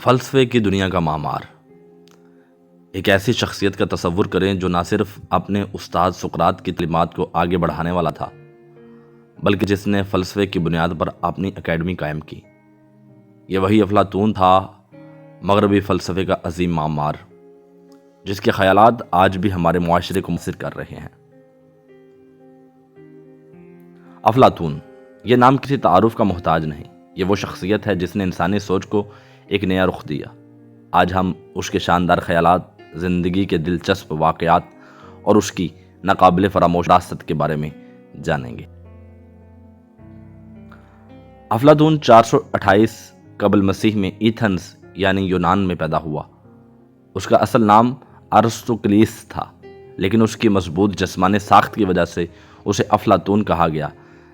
فلسفے کی دنیا کا معمار۔ ایک ایسی شخصیت کا تصور کریں جو نہ صرف اپنے استاد سقراط کی تعلیمات کو آگے بڑھانے والا تھا، بلکہ جس نے فلسفے کی بنیاد پر اپنی اکیڈمی قائم کی۔ یہ وہی افلاطون تھا، مغربی فلسفے کا عظیم معمار، جس کے خیالات آج بھی ہمارے معاشرے کو متاثر کر رہے ہیں۔ افلاطون، یہ نام کسی تعارف کا محتاج نہیں، یہ وہ شخصیت ہے جس نے انسانی سوچ کو ایک نیا رخ دیا۔ آج ہم اس کے شاندار خیالات، زندگی کے دلچسپ واقعات اور اس کی ناقابل فراموش وراثت کے بارے میں جانیں گے۔ افلاطون 428 قبل مسیح میں ایتھنز یعنی یونان میں پیدا ہوا۔ اس کا اصل نام ارسطوکلیس تھا، لیکن اس کی مضبوط جسمانی ساخت کی وجہ سے اسے افلاطون کہا گیا،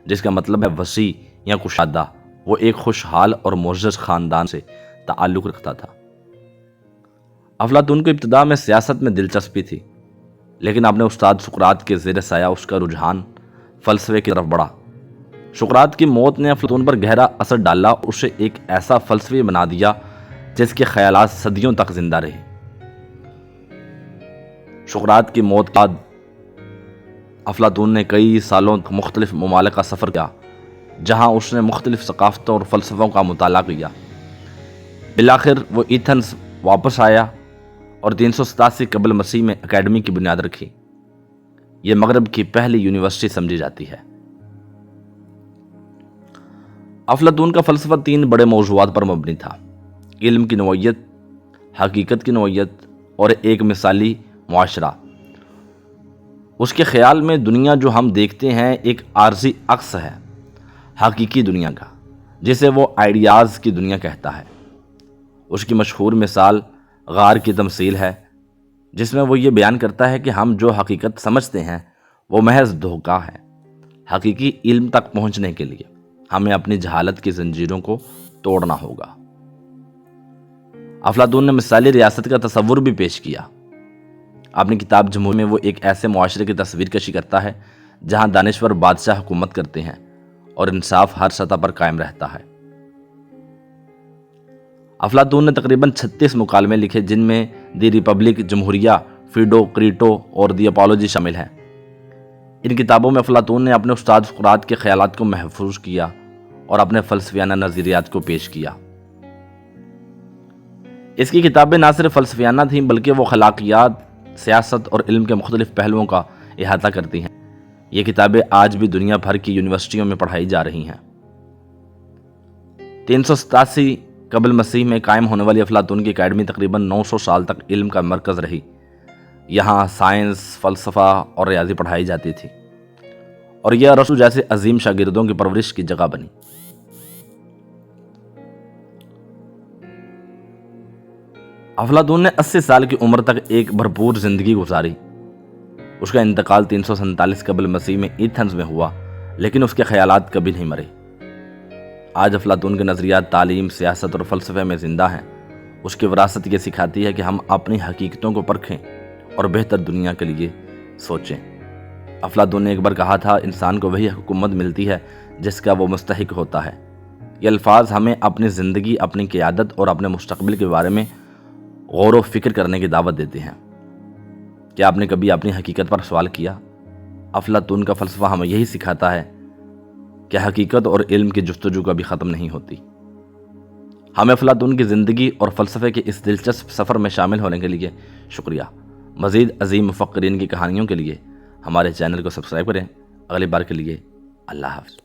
جس کا مطلب ہے وسیع یا کشادہ۔ وہ ایک خوشحال اور معزز خاندان سے تعلق رکھتا تھا۔ افلاطون کو ابتدا میں سیاست میں دلچسپی تھی، لیکن اپنے استاد سقراط کے زیر سایہ اس کا رجحان فلسفے کی طرف بڑھا۔ سقراط کی موت نے افلاطون پر گہرا اثر ڈالا اور اسے ایک ایسا فلسفی بنا دیا جس کے خیالات صدیوں تک زندہ رہے۔ سقراط کی موت کے بعد افلاطون نے کئی سالوں تک مختلف ممالک کا سفر کیا، جہاں اس نے مختلف ثقافتوں اور فلسفوں کا مطالعہ کیا۔ بالآخر وہ ایتھنز واپس آیا اور 387 قبل مسیح میں اکیڈمی کی بنیاد رکھی۔ یہ مغرب کی پہلی یونیورسٹی سمجھی جاتی ہے۔ افلاطون کا فلسفہ 3 بڑے موضوعات پر مبنی تھا: علم کی نوعیت، حقیقت کی نوعیت اور ایک مثالی معاشرہ۔ اس کے خیال میں دنیا جو ہم دیکھتے ہیں ایک عارضی عکس ہے حقیقی دنیا کا، جسے وہ آئیڈیاز کی دنیا کہتا ہے۔ اس کی مشہور مثال غار کی تمثیل ہے، جس میں وہ یہ بیان کرتا ہے کہ ہم جو حقیقت سمجھتے ہیں وہ محض دھوکہ ہے۔ حقیقی علم تک پہنچنے کے لیے ہمیں اپنی جہالت کی زنجیروں کو توڑنا ہوگا۔ افلاطون نے مثالی ریاست کا تصور بھی پیش کیا۔ اپنی کتاب جمہوری میں وہ ایک ایسے معاشرے کی تصویر کشی کرتا ہے جہاں دانشور بادشاہ حکومت کرتے ہیں اور انصاف ہر سطح پر قائم رہتا ہے۔ افلاطون نے تقریباً 36 مکالمے لکھے، جن میں دی ریپبلک، جمہوریہ، فیڈو، کریٹو اور دی اپولوجی شامل ہیں۔ ان کتابوں میں افلاطون نے اپنے استاد سقراط کے خیالات کو محفوظ کیا اور اپنے فلسفیانہ نظریات کو پیش کیا۔ اس کی کتابیں نہ صرف فلسفیانہ تھیں بلکہ وہ اخلاقیات، سیاست اور علم کے مختلف پہلوؤں کا احاطہ کرتی ہیں۔ یہ کتابیں آج بھی دنیا بھر کی یونیورسٹیوں میں پڑھائی جا رہی ہیں۔ 387 قبل مسیح میں قائم ہونے والی افلاطون کی اکیڈمی تقریباً 900 سال تک علم کا مرکز رہی۔ یہاں سائنس، فلسفہ اور ریاضی پڑھائی جاتی تھی، اور یہ ارسطو جیسے عظیم شاگردوں کی پرورش کی جگہ بنی۔ افلاطون نے 80 سال کی عمر تک ایک بھرپور زندگی گزاری۔ اس کا انتقال 347 قبل مسیح میں ایتھنز میں ہوا، لیکن اس کے خیالات کبھی نہیں مرے۔ آج افلاطون کے نظریات تعلیم، سیاست اور فلسفے میں زندہ ہیں۔ اس کی وراثت یہ سکھاتی ہے کہ ہم اپنی حقیقتوں کو پرکھیں اور بہتر دنیا کے لیے سوچیں۔ افلاطون نے ایک بار کہا تھا، انسان کو وہی حکومت ملتی ہے جس کا وہ مستحق ہوتا ہے۔ یہ الفاظ ہمیں اپنی زندگی، اپنی قیادت اور اپنے مستقبل کے بارے میں غور و فکر کرنے کی دعوت دیتے ہیں۔ کیا آپ نے کبھی اپنی حقیقت پر سوال کیا؟ افلاطون کا فلسفہ ہمیں یہی سکھاتا ہے کہ حقیقت اور علم کی جستجو کبھی ختم نہیں ہوتی۔ ہمیں افلاطون کی زندگی اور فلسفے کے اس دلچسپ سفر میں شامل ہونے کے لیے شکریہ۔ مزید عظیم مفکرین کی کہانیوں کے لیے ہمارے چینل کو سبسکرائب کریں۔ اگلی بار کے لیے اللہ حافظ۔